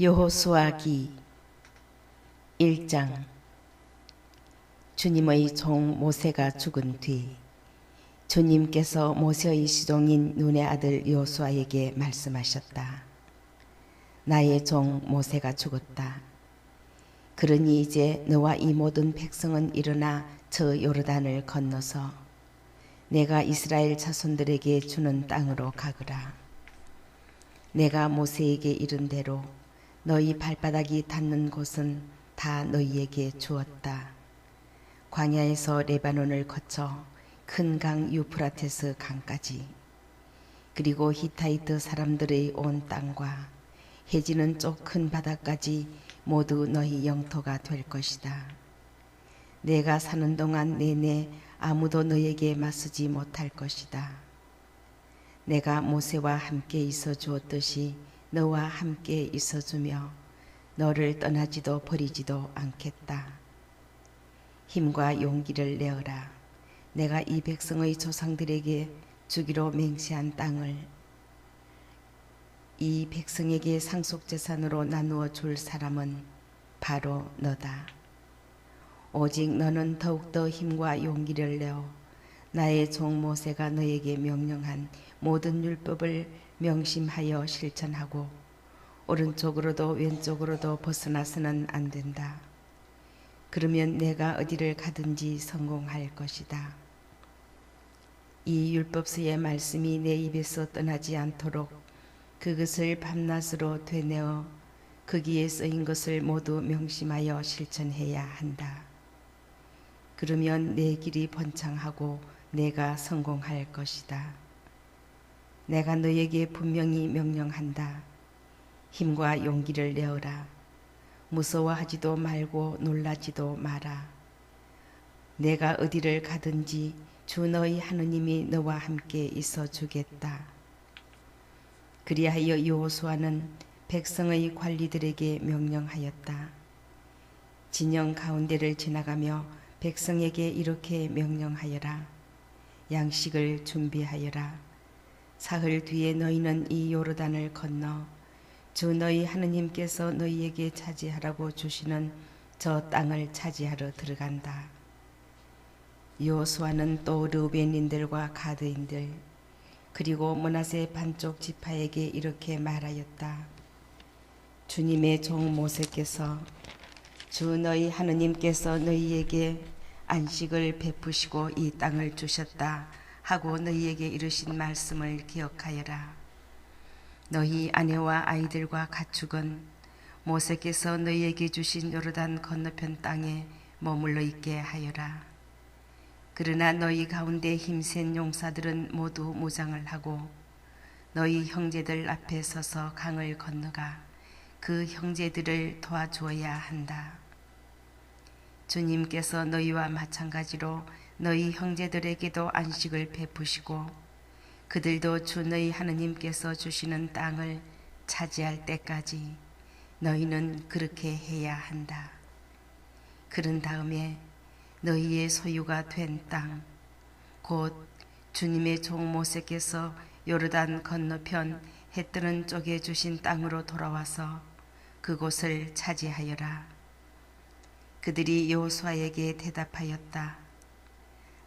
여호수아기 1장. 주님의 종 모세가 죽은 뒤 주님께서 모세의 시종인 눈의 아들 여호수아에게 말씀하셨다. 나의 종 모세가 죽었다. 그러니 이제 너와 이 모든 백성은 일어나 저 요르단을 건너서 내가 이스라엘 자손들에게 주는 땅으로 가거라. 내가 모세에게 이른 대로 너희 발바닥이 닿는 곳은 다 너희에게 주었다. 광야에서 레바논을 거쳐 큰 강 유프라테스 강까지, 그리고 히타이트 사람들의 온 땅과 해지는 쪽 큰 바다까지 모두 너희 영토가 될 것이다. 내가 사는 동안 내내 아무도 너에게 맞서지 못할 것이다. 내가 모세와 함께 있어 주었듯이 너와 함께 있어 주며 너를 떠나지도 버리지도 않겠다. 힘과 용기를 내어라. 내가 이 백성의 조상들에게 주기로 맹세한 땅을 이 백성에게 상속재산으로 나누어 줄 사람은 바로 너다. 오직 너는 더욱더 힘과 용기를 내어 나의 종 모세가 너에게 명령한 모든 율법을 명심하여 실천하고 오른쪽으로도 왼쪽으로도 벗어나서는 안 된다. 그러면 내가 어디를 가든지 성공할 것이다. 이 율법서의 말씀이 내 입에서 떠나지 않도록 그것을 밤낮으로 되뇌어 거기에 쓰인 것을 모두 명심하여 실천해야 한다. 그러면 내 길이 번창하고 내가 성공할 것이다. 내가 너에게 분명히 명령한다. 힘과 용기를 내어라. 무서워하지도 말고 놀라지도 마라. 내가 어디를 가든지 주 너희 하느님이 너와 함께 있어 주겠다. 그리하여 여호수아는 백성의 관리들에게 명령하였다. 진영 가운데를 지나가며 백성에게 이렇게 명령하여라. 양식을 준비하여라. 사흘 뒤에 너희는 이 요르단을 건너 주 너희 하느님께서 너희에게 차지하라고 주시는 저 땅을 차지하러 들어간다. 여호수아는 또 르우벤인들과 가드인들 그리고 므낫세 반쪽 지파에게 이렇게 말하였다. 주님의 종 모세께서 주 너희 하느님께서 너희에게 안식을 베푸시고 이 땅을 주셨다 하고 너희에게 이르신 말씀을 기억하여라. 너희 아내와 아이들과 가축은 모세께서 너희에게 주신 요르단 건너편 땅에 머물러 있게 하여라. 그러나 너희 가운데 힘센 용사들은 모두 무장을 하고 너희 형제들 앞에 서서 강을 건너가 그 형제들을 도와주어야 한다. 주님께서 너희와 마찬가지로 너희 형제들에게도 안식을 베푸시고 그들도 주 너희 하느님께서 주시는 땅을 차지할 때까지 너희는 그렇게 해야 한다. 그런 다음에 너희의 소유가 된 땅, 곧 주님의 종 모세께서 요르단 건너편 해 뜨는 쪽에 주신 땅으로 돌아와서 그곳을 차지하여라. 그들이 여호수아에게 대답하였다.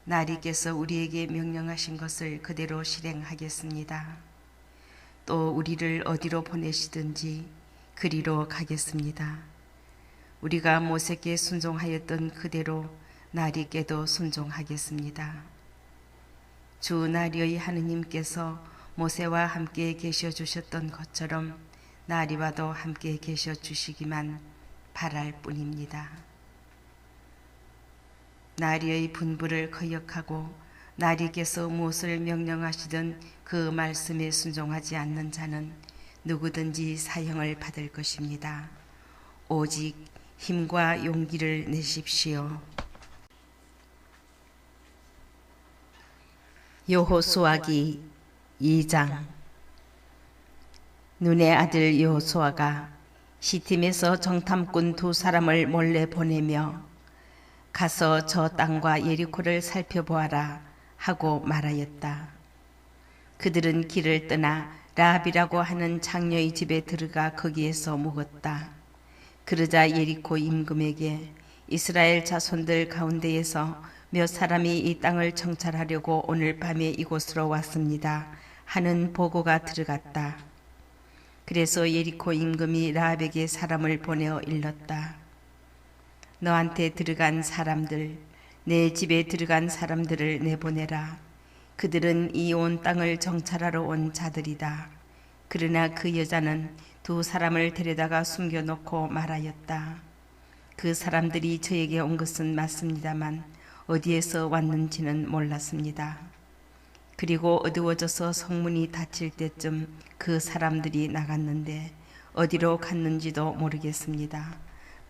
나리께서 우리에게 명령하신 것을 그대로 실행하겠습니다. 또 우리를 어디로 보내시든지 그리로 가겠습니다. 우리가 모세께 순종하였던 그대로 나리께도 순종하겠습니다. 주 나리의 하느님께서 모세와 함께 계셔 주셨던 것처럼 나리와도 함께 계셔 주시기만 바랄 뿐입니다. 나리의 분부를 거역하고 나리께서 무엇을 명령하시든 그 말씀에 순종하지 않는 자는 누구든지 사형을 받을 것입니다. 오직 힘과 용기를 내십시오. 여호수아기 2장. 눈의 아들 여호수아가 시팀에서 정탐꾼 2사람을 몰래 보내며 가서 저 땅과 예리코를 살펴보아라 하고 말하였다. 그들은 길을 떠나 라합이라고 하는 창녀의 집에 들어가 거기에서 묵었다. 그러자 예리코 임금에게 이스라엘 자손들 가운데에서 몇 사람이 이 땅을 정찰하려고 오늘 밤에 이곳으로 왔습니다 하는 보고가 들어갔다. 그래서 예리코 임금이 라합에게 사람을 보내어 일렀다. 너한테 들어간 사람들, 내 집에 들어간 사람들을 내보내라. 그들은 이 온 땅을 정찰하러 온 자들이다. 그러나 그 여자는 두 사람을 데려다가 숨겨놓고 말하였다. 그 사람들이 저에게 온 것은 맞습니다만 어디에서 왔는지는 몰랐습니다. 그리고 어두워져서 성문이 닫힐 때쯤 그 사람들이 나갔는데 어디로 갔는지도 모르겠습니다.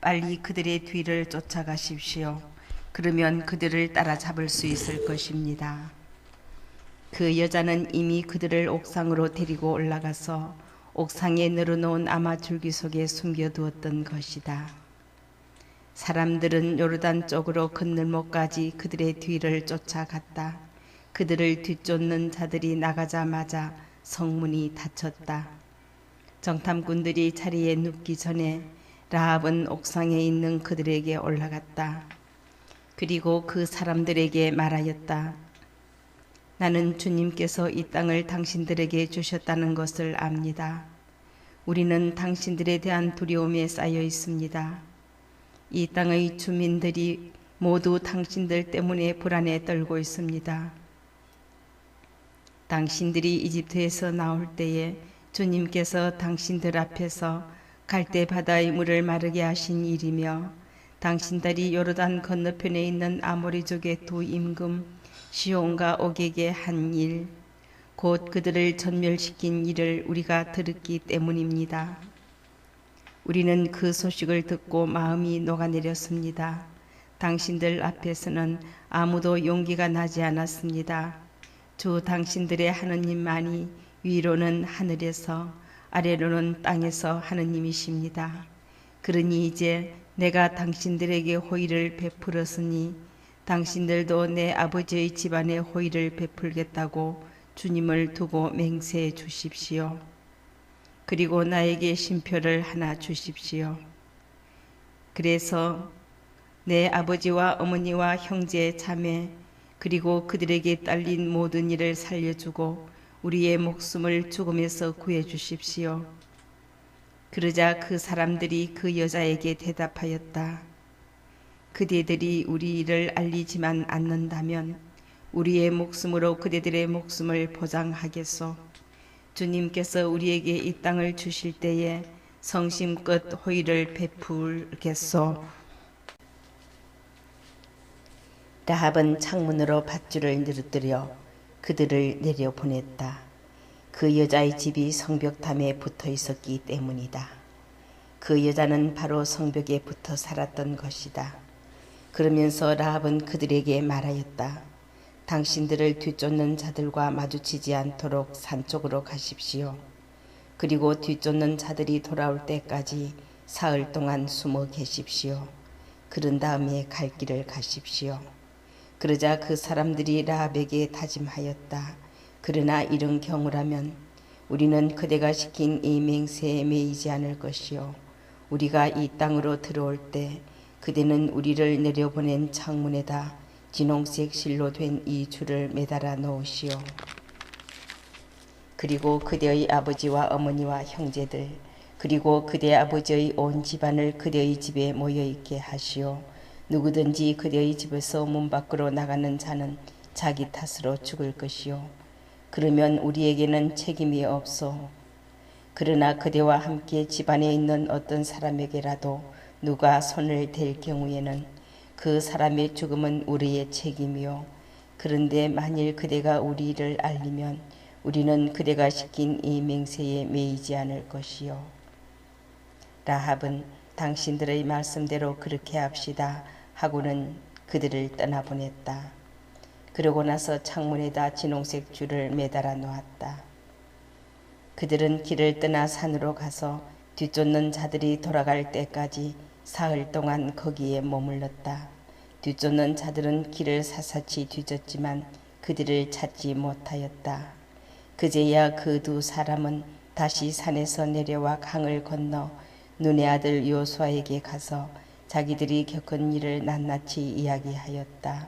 빨리 그들의 뒤를 쫓아가십시오. 그러면 그들을 따라잡을 수 있을 것입니다. 그 여자는 이미 그들을 옥상으로 데리고 올라가서 옥상에 늘어놓은 아마 줄기 속에 숨겨두었던 것이다. 사람들은 요르단 쪽으로 건널목까지 그들의 뒤를 쫓아갔다. 그들을 뒤쫓는 자들이 나가자마자 성문이 닫혔다. 정탐꾼들이 자리에 눕기 전에 라합은 옥상에 있는 그들에게 올라갔다. 그리고 그 사람들에게 말하였다. 나는 주님께서 이 땅을 당신들에게 주셨다는 것을 압니다. 우리는 당신들에 대한 두려움에 쌓여 있습니다. 이 땅의 주민들이 모두 당신들 때문에 불안에 떨고 있습니다. 당신들이 이집트에서 나올 때에 주님께서 당신들 앞에서 갈대 바다의 물을 마르게 하신 일이며 당신들이 요르단 건너편에 있는 아모리족의 두 임금 시온과 옥에게 한 일, 곧 그들을 전멸시킨 일을 우리가 들었기 때문입니다. 우리는 그 소식을 듣고 마음이 녹아내렸습니다. 당신들 앞에서는 아무도 용기가 나지 않았습니다. 주 당신들의 하느님만이 위로는 하늘에서 아래로는 땅에서 하느님이십니다. 그러니 이제 내가 당신들에게 호의를 베풀었으니 당신들도 내 아버지의 집안에 호의를 베풀겠다고 주님을 두고 맹세해 주십시오. 그리고 나에게 쉼표를 하나 주십시오. 그래서 내 아버지와 어머니와 형제 자매 그리고 그들에게 딸린 모든 일을 살려주고 우리의 목숨을 죽음에서 구해주십시오. 그러자 그 사람들이 그 여자에게 대답하였다. 그대들이 우리 일을 알리지만 않는다면 우리의 목숨으로 그대들의 목숨을 보장하겠소. 주님께서 우리에게 이 땅을 주실 때에 성심껏 호의를 베풀겠소. 라합은 창문으로 밧줄을 늘어뜨려 그들을 내려보냈다. 그 여자의 집이 성벽담에 붙어 있었기 때문이다. 그 여자는 바로 성벽에 붙어 살았던 것이다. 그러면서 라합은 그들에게 말하였다. 당신들을 뒤쫓는 자들과 마주치지 않도록 산 쪽으로 가십시오. 그리고 뒤쫓는 자들이 돌아올 때까지 사흘 동안 숨어 계십시오. 그런 다음에 갈 길을 가십시오. 그러자 그 사람들이 라합에게 다짐하였다. 그러나 이런 경우라면 우리는 그대가 시킨 이 맹세에 매이지 않을 것이요. 우리가 이 땅으로 들어올 때 그대는 우리를 내려보낸 창문에다 진홍색 실로 된 이 줄을 매달아 놓으시오. 그리고 그대의 아버지와 어머니와 형제들 그리고 그대 아버지의 온 집안을 그대의 집에 모여있게 하시오. 누구든지 그대의 집에서 문 밖으로 나가는 자는 자기 탓으로 죽을 것이요. 그러면 우리에게는 책임이 없소. 그러나 그대와 함께 집안에 있는 어떤 사람에게라도 누가 손을 댈 경우에는 그 사람의 죽음은 우리의 책임이요. 그런데 만일 그대가 우리를 알리면 우리는 그대가 시킨 이 맹세에 매이지 않을 것이요. 라합은 당신들의 말씀대로 그렇게 합시다 하고는 그들을 떠나보냈다. 그러고 나서 창문에다 진홍색 줄을 매달아 놓았다. 그들은 길을 떠나 산으로 가서 뒤쫓는 자들이 돌아갈 때까지 사흘 동안 거기에 머물렀다. 뒤쫓는 자들은 길을 샅샅이 뒤졌지만 그들을 찾지 못하였다. 그제야 그 두 사람은 다시 산에서 내려와 강을 건너 눈의 아들 여호수아에게 가서 자기들이 겪은 일을 낱낱이 이야기하였다.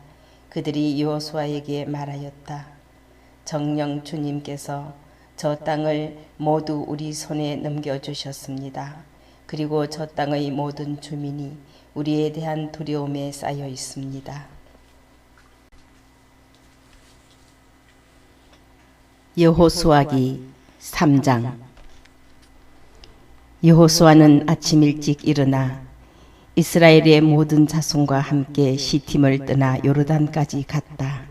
그들이 여호수아에게 말하였다. 정녕 주님께서 저 땅을 모두 우리 손에 넘겨주셨습니다. 그리고 저 땅의 모든 주민이 우리에 대한 두려움에 쌓여 있습니다. 여호수아기 3장. 여호수아는 아침 일찍 일어나 이스라엘의 모든 자손과 함께 시팀을 떠나 요르단까지 갔다.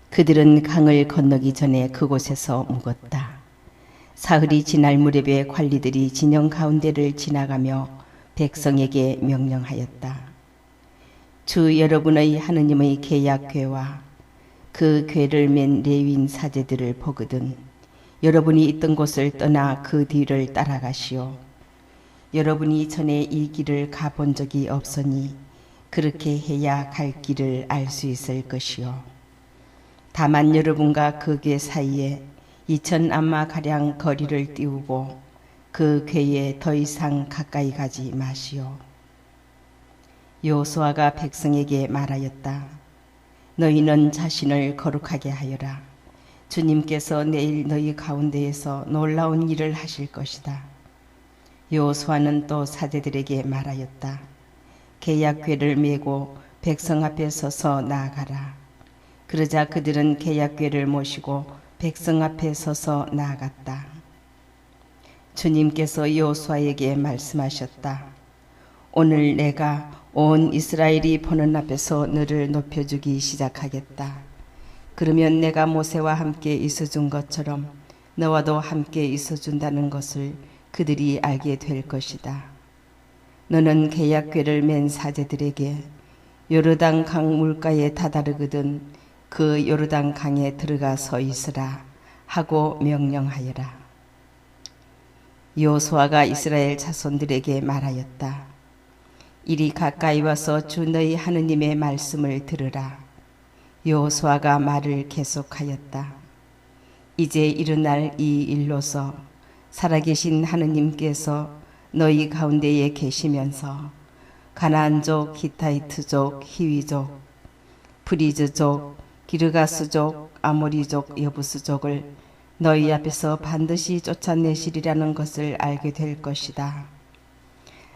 그들은 강을 건너기 전에 그곳에서 묵었다. 사흘이 지날 무렵에 관리들이 진영 가운데를 지나가며 백성에게 명령하였다. 주 여러분의 하느님의 계약궤와 그 궤를 맨 레위인 사제들을 보거든 여러분이 있던 곳을 떠나 그 뒤를 따라가시오. 여러분이 전에 이 길을 가본 적이 없으니 그렇게 해야 갈 길을 알 수 있을 것이오. 다만 여러분과 그 궤 사이에 2000암마 가량 거리를 띄우고 그 궤에 더 이상 가까이 가지 마시오. 여호수아가 백성에게 말하였다. 너희는 자신을 거룩하게 하여라. 주님께서 내일 너희 가운데에서 놀라운 일을 하실 것이다. 여호수아는 또 사제들에게 말하였다. 계약궤를 메고 백성 앞에 서서 나아가라. 그러자 그들은 계약궤를 모시고 백성 앞에 서서 나아갔다. 주님께서 여호수아에게 말씀하셨다. 오늘 내가 온 이스라엘이 보는 앞에서 너를 높여주기 시작하겠다. 그러면 내가 모세와 함께 있어준 것처럼 너와도 함께 있어준다는 것을 그들이 알게 될 것이다. 너는 계약궤를 맨 사제들에게 요르단 강 물가에 다다르거든 그 요르단 강에 들어가 서 있으라 하고 명령하여라. 여호수아가 이스라엘 자손들에게 말하였다. 이리 가까이 와서 주 너희 하느님의 말씀을 들으라. 여호수아가 말을 계속하였다. 이제 일어날 이 일로서 살아계신 하느님께서 너희 가운데에 계시면서 가나안족, 히타이트족, 히위족, 브리즈족, 기르가스족, 아모리족, 여부스족을 너희 앞에서 반드시 쫓아내시리라는 것을 알게 될 것이다.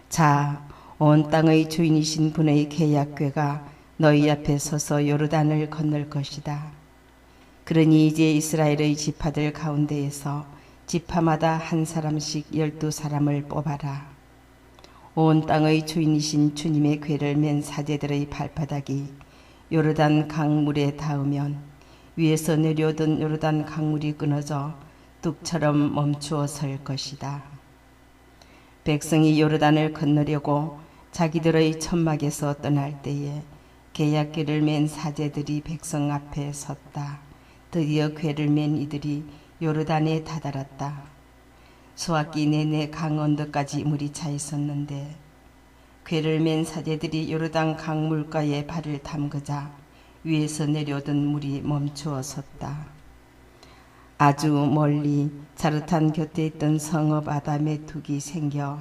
자, 온 땅의 주인이신 분의 계약궤가 너희 앞에 서서 요르단을 건널 것이다. 그러니 이제 이스라엘의 지파들 가운데에서 지파마다 한 사람씩 12사람을 뽑아라. 온 땅의 주인이신 주님의 궤를 맨 사제들의 발바닥이 요르단 강물에 닿으면 위에서 내려오던 요르단 강물이 끊어져 뚝처럼 멈추어 설 것이다. 백성이 요르단을 건너려고 자기들의 천막에서 떠날 때에 계약궤를 맨 사제들이 백성 앞에 섰다. 드디어 궤를 맨 이들이 요르단에 다다랐다. 수학기 내내 강 언덕까지 물이 차 있었는데 궤를 맨 사제들이 요르단 강 물가에 발을 담그자 위에서 내려오던 물이 멈추어 섰다. 아주 멀리 자르탄 곁에 있던 성읍 아담의 둑이 생겨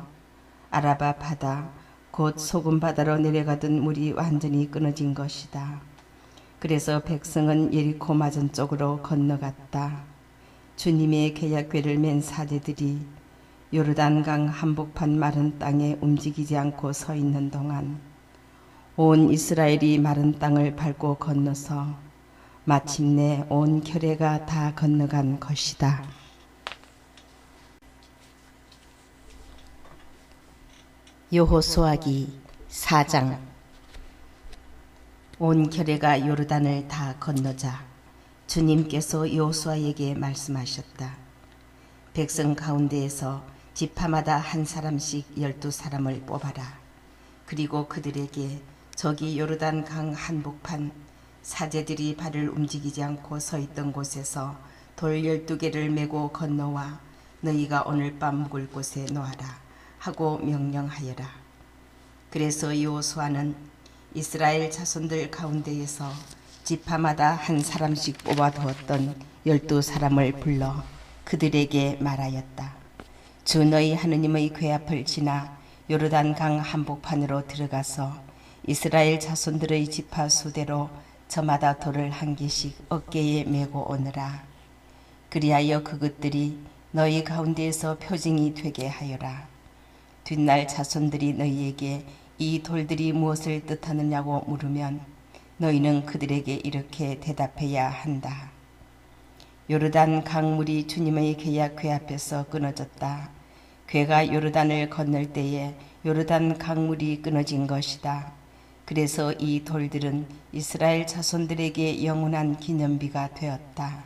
아라바 바다 곧 소금 바다로 내려가던 물이 완전히 끊어진 것이다. 그래서 백성은 예리코 맞은 쪽으로 건너갔다. 주님의 계약궤를 맨 사제들이 요르단강 한복판 마른 땅에 움직이지 않고 서 있는 동안 온 이스라엘이 마른 땅을 밟고 건너서 마침내 온 결례가 다 건너간 것이다. 여호수아기 4장. 온 결례가 요르단을 다 건너자 주님께서 여호수아에게 말씀하셨다. 백성 가운데에서 지파마다 한 사람씩 12사람을 뽑아라. 그리고 그들에게 저기 요르단 강 한복판 사제들이 발을 움직이지 않고 서 있던 곳에서 돌 12개를 메고 건너와 너희가 오늘 밤 묵을 곳에 놓아라 하고 명령하여라. 그래서 여호수아는 이스라엘 자손들 가운데에서 지파마다 한 사람씩 뽑아두었던 12사람을 불러 그들에게 말하였다. 주 너희 하느님의 궤 앞을 지나 요르단강 한복판으로 들어가서 이스라엘 자손들의 지파 수대로 저마다 돌을 한 개씩 어깨에 메고 오너라. 그리하여 그것들이 너희 가운데에서 표징이 되게 하여라. 뒷날 자손들이 너희에게 이 돌들이 무엇을 뜻하느냐고 물으면 너희는 그들에게 이렇게 대답해야 한다. 요르단 강물이 주님의 계약 궤 앞에서 끊어졌다. 궤가 요르단을 건널 때에 요르단 강물이 끊어진 것이다. 그래서 이 돌들은 이스라엘 자손들에게 영원한 기념비가 되었다.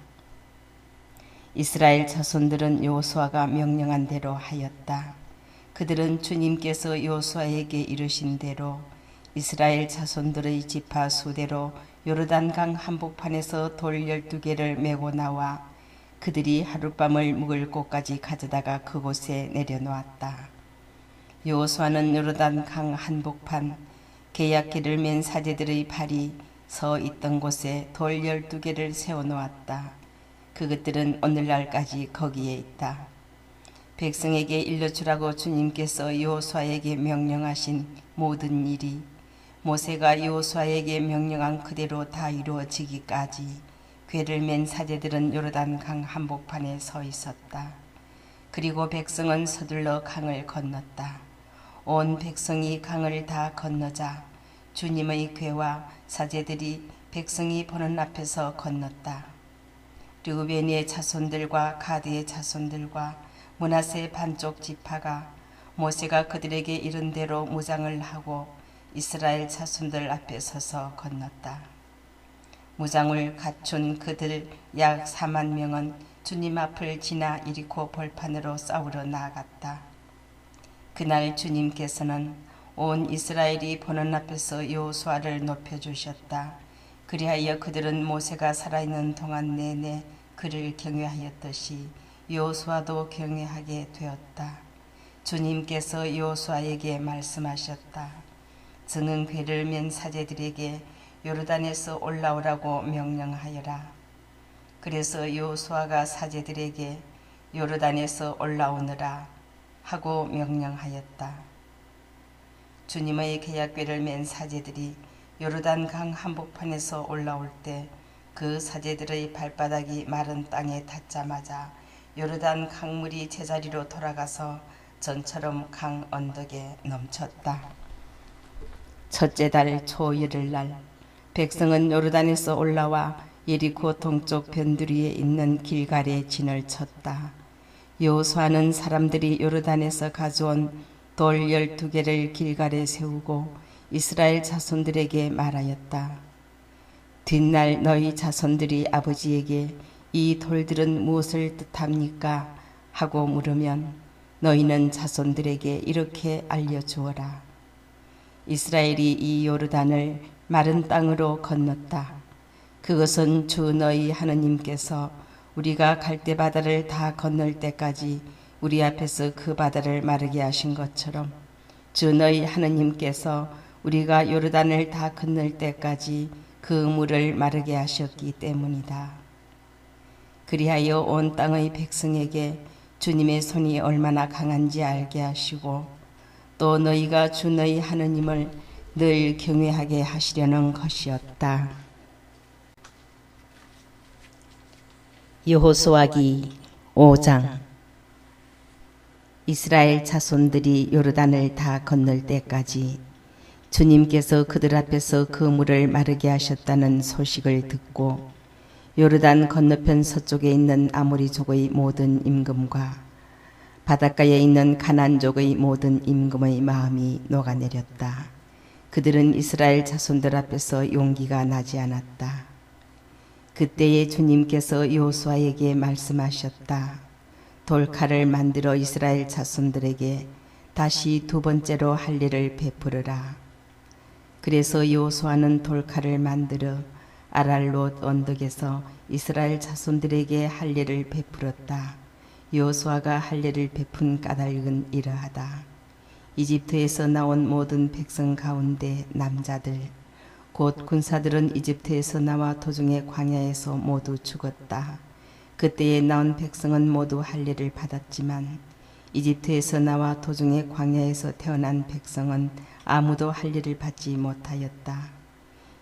이스라엘 자손들은 여호수아가 명령한 대로 하였다. 그들은 주님께서 여호수아에게 이르신 대로 이스라엘 자손들의 지파 수대로 요르단강 한복판에서 돌 12개를 메고 나와 그들이 하룻밤을 묵을 곳까지 가져다가 그곳에 내려놓았다. 여호수아는 요르단강 한복판 계약기를 맨 사제들의 발이 서 있던 곳에 돌 12개를 세워놓았다. 그것들은 오늘날까지 거기에 있다. 백성에게 일러주라고 주님께서 여호수아에게 명령하신 모든 일이 모세가 여호수아에게 명령한 그대로 다 이루어지기까지 궤를 맨 사제들은 요르단강 한복판에 서 있었다. 그리고 백성은 서둘러 강을 건넜다. 온 백성이 강을 다 건너자 주님의 궤와 사제들이 백성이 보는 앞에서 건넜다. 르우벤의 자손들과 가드의 자손들과 므낫세 반쪽 지파가 모세가 그들에게 이른 대로 무장을 하고 이스라엘 자손들 앞에 서서 건넜다. 무장을 갖춘 그들 약 4만 명은 주님 앞을 지나 이리코 벌판으로 싸우러 나아갔다. 그날 주님께서는 온 이스라엘이 보는 앞에서 여호수아를 높여주셨다. 그리하여 그들은 모세가 살아있는 동안 내내 그를 경외하였듯이 여호수아도 경외하게 되었다. 주님께서 여호수아에게 말씀하셨다. 저는 궤를 맨 사제들에게 요르단에서 올라오라고 명령하여라. 그래서 여호수아가 사제들에게 요르단에서 올라오느라 하고 명령하였다. 주님의 계약궤를 맨 사제들이 요르단강 한복판에서 올라올 때 그 사제들의 발바닥이 마른 땅에 닿자마자 요르단 강물이 제자리로 돌아가서 전처럼 강 언덕에 넘쳤다. 첫째 달 초열흘날 백성은 요르단에서 올라와 예리코 동쪽 변두리에 있는 길갈에 진을 쳤다. 여호수아는 사람들이 요르단에서 가져온 돌 12개를 길갈에 세우고 이스라엘 자손들에게 말하였다. 뒷날 너희 자손들이 아버지에게 이 돌들은 무엇을 뜻합니까? 하고 물으면 너희는 자손들에게 이렇게 알려주어라. 이스라엘이 이 요르단을 마른 땅으로 건넜다. 그것은 주 너희 하느님께서 우리가 갈대바다를 다 건널 때까지 우리 앞에서 그 바다를 마르게 하신 것처럼 주 너희 하느님께서 우리가 요르단을 다 건널 때까지 그 물을 마르게 하셨기 때문이다. 그리하여 온 땅의 백성에게 주님의 손이 얼마나 강한지 알게 하시고 또 너희가 주 너희 하느님을 늘 경외하게 하시려는 것이었다. 여호수아기 5장. 이스라엘 자손들이 요르단을 다 건널 때까지 주님께서 그들 앞에서 그 물을 마르게 하셨다는 소식을 듣고 요르단 건너편 서쪽에 있는 아모리족의 모든 임금과 바닷가에 있는 가나안족의 모든 임금의 마음이 녹아내렸다. 그들은 이스라엘 자손들 앞에서 용기가 나지 않았다. 그때에 주님께서 여호수아에게 말씀하셨다. 돌칼을 만들어 이스라엘 자손들에게 다시 두 번째로 할례를 베풀으라. 그래서 여호수아는 돌칼을 만들어 아랄롯 언덕에서 이스라엘 자손들에게 할례를 베풀었다. 여호수아가 할례를 베푼 까닭은 이러하다. 이집트에서 나온 모든 백성 가운데 남자들 곧 군사들은 이집트에서 나와 도중에 광야에서 모두 죽었다. 그때에 나온 백성은 모두 할례를 받았지만 이집트에서 나와 도중에 광야에서 태어난 백성은 아무도 할례를 받지 못하였다.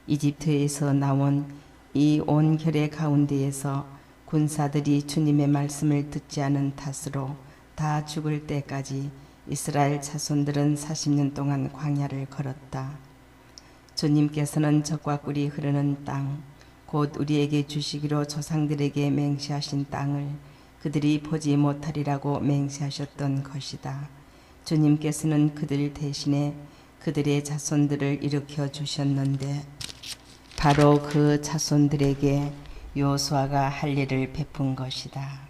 이집트에서 나온 이 온 결의 가운데에서 군사들이 주님의 말씀을 듣지 않은 탓으로 다 죽을 때까지 이스라엘 자손들은 40년 동안 광야를 걸었다. 주님께서는 적과 꿀이 흐르는 땅, 곧 우리에게 주시기로 조상들에게 맹세하신 땅을 그들이 보지 못하리라고 맹세하셨던 것이다. 주님께서는 그들 대신에 그들의 자손들을 일으켜 주셨는데 바로 그 자손들에게 여호수아가 할례를 베푼 것이다.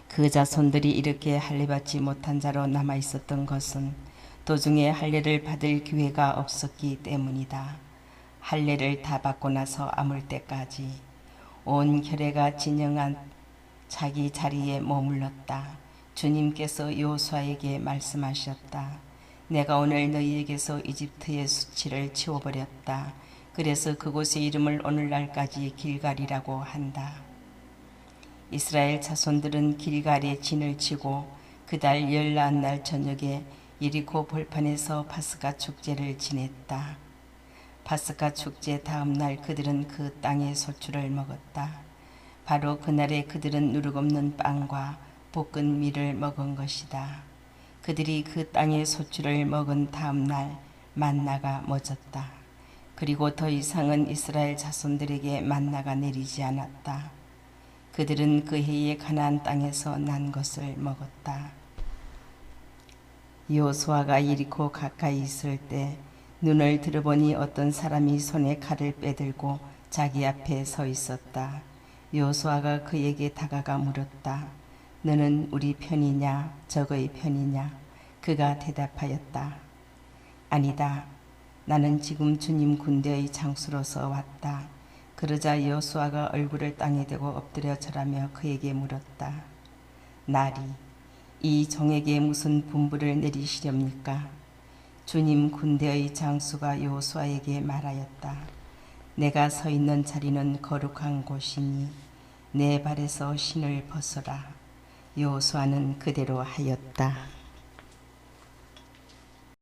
그 자손들이 이렇게 할례받지 못한 자로 남아 있었던 것은 도중에 할례를 받을 기회가 없었기 때문이다. 할례를 다 받고 나서 아물 때까지 온 결회가 진영한 자기 자리에 머물렀다. 주님께서 여호수아에게 말씀하셨다. 내가 오늘 너희에게서 이집트의 수치를 치워버렸다. 그래서 그곳의 이름을 오늘날까지 길갈이라고 한다. 이스라엘 자손들은 길갈에 진을 치고 그달 열나한 날 저녁에 예리코 벌판에서 파스가 축제를 지냈다. 파스가 축제 다음 날 그들은 그 땅의 소출을 먹었다. 바로 그날에 그들은 누룩없는 빵과 볶은 밀을 먹은 것이다. 그들이 그 땅의 소출을 먹은 다음 날 만나가 멎었다. 그리고 더 이상은 이스라엘 자손들에게 만나가 내리지 않았다. 그들은 그 해에 가나안 땅에서 난 것을 먹었다. 여호수아가 예리코 가까이 있을 때 눈을 들어보니 어떤 사람이 손에 칼을 빼들고 자기 앞에 서 있었다. 여호수아가 그에게 다가가 물었다. 너는 우리 편이냐 적의 편이냐? 그가 대답하였다. 아니다. 나는 지금 주님 군대의 장수로서 왔다. 그러자 여호수아가 얼굴을 땅에 대고 엎드려 절하며 그에게 물었다. 나리, 이 종에게 무슨 분부를 내리시렵니까? 주님 군대의 장수가 여호수아에게 말하였다. 내가 서 있는 자리는 거룩한 곳이니 내 발에서 신을 벗어라. 여호수아는 그대로 하였다.